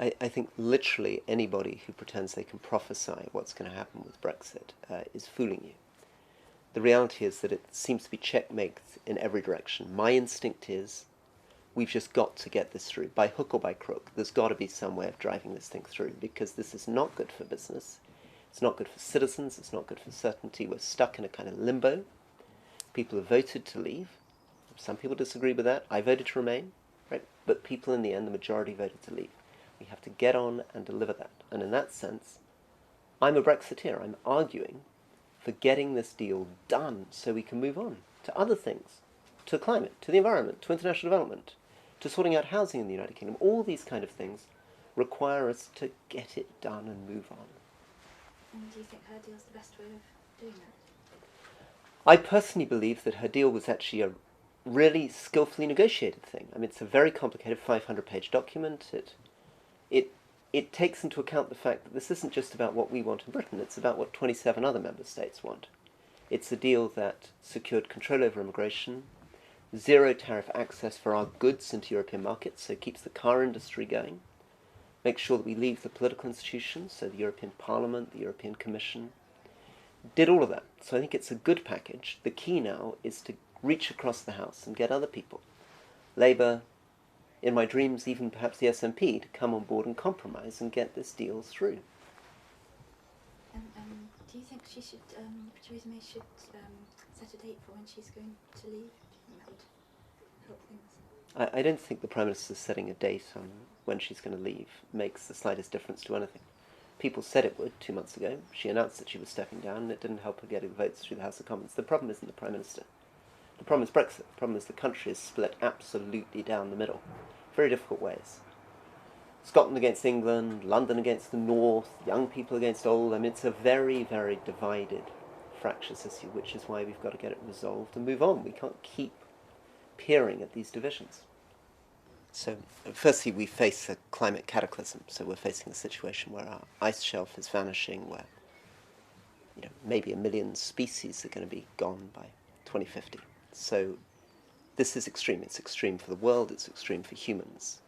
I think literally anybody who pretends they can prophesy what's going to happen with Brexit is fooling you. The reality is that it seems to be checkmate in every direction. My instinct is we've just got to get this through, by hook or by crook. There's got to be some way of driving this thing through, because this is not good for business. It's not good for citizens. It's not good for certainty. We're stuck in a kind of limbo. People have voted to leave. Some people disagree with that. I voted to remain, right? But people in the end, the majority voted to leave. We have to get on and deliver that. And in that sense, I'm a Brexiteer. I'm arguing for getting this deal done so we can move on to other things, to the climate, to the environment, to international development, to sorting out housing in the United Kingdom. All these kind of things require us to get it done and move on. And do you think her deal's the best way of doing that? I personally believe that her deal was actually a really skillfully negotiated thing. I mean, it's a very complicated 500-page document. It takes into account the fact that this isn't just about what we want in Britain, it's about what 27 other member states want. It's a deal that secured control over immigration, zero tariff access for our goods into European markets, so it keeps the car industry going, makes sure that we leave the political institutions, so the European Parliament, the European Commission, did all of that. So I think it's a good package. The key now is to reach across the House and get other people, Labour, in my dreams even perhaps the SNP, to come on board and compromise and get this deal through. Do you think she should, Theresa May should set a date for when she's going to leave? That would help things. I don't think the Prime Minister setting a date on when she's going to leave makes the slightest difference to anything. People said it would 2 months ago. She announced that she was stepping down, and it didn't help her get the votes through the House of Commons. The problem isn't the Prime Minister. The problem is Brexit. The problem is the country is split absolutely down the middle. Very difficult ways. Scotland against England, London against the North, young people against old. I mean, it's a very, very divided, fractious issue, which is why we've got to get it resolved and move on. We can't keep peering at these divisions. So, firstly, we face a climate cataclysm. So we're facing a situation where our ice shelf is vanishing, where maybe 1 million species are going to be gone by 2050. So this is extreme. It's extreme for the world. It's extreme for humans.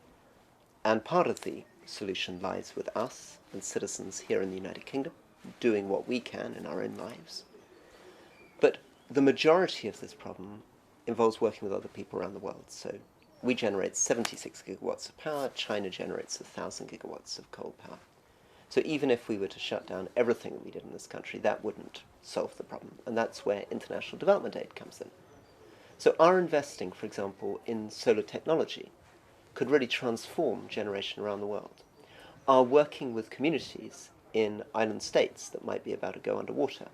And part of the solution lies with us and citizens here in the United Kingdom, doing what we can in our own lives. But the majority of this problem involves working with other people around the world. So we generate 76 gigawatts of power. China generates 1,000 gigawatts of coal power. So even if we were to shut down everything that we did in this country, that wouldn't solve the problem. And that's where international development aid comes in. So our investing, for example, in solar technology could really transform generation around the world. Our working with communities in island states that might be about to go underwater,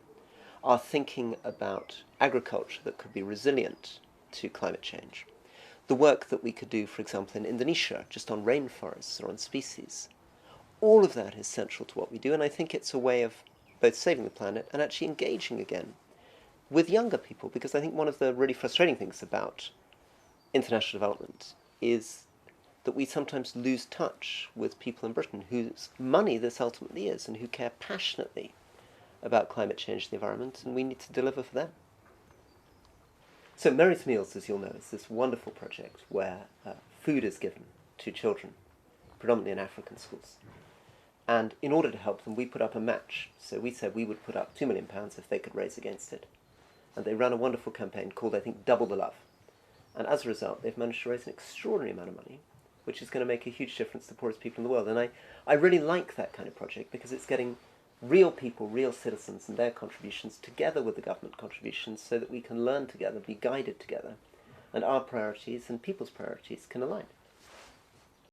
our thinking about agriculture that could be resilient to climate change, the work that we could do, for example, in Indonesia, just on rainforests or on species, all of that is central to what we do, and I think it's a way of both saving the planet and actually engaging again with younger people, because I think one of the really frustrating things about international development is that we sometimes lose touch with people in Britain whose money this ultimately is and who care passionately about climate change and the environment, and we need to deliver for them. So Mary's Meals, as you'll know, is this wonderful project where food is given to children, predominantly in African schools. And in order to help them, we put up a match. So we said we would put up £2 million if they could raise against it. And they ran a wonderful campaign called, I think, Double the Love. And as a result, they've managed to raise an extraordinary amount of money, which is going to make a huge difference to the poorest people in the world. And I really like that kind of project because it's getting real people, real citizens and their contributions together with the government contributions so that we can learn together, be guided together, and our priorities and people's priorities can align.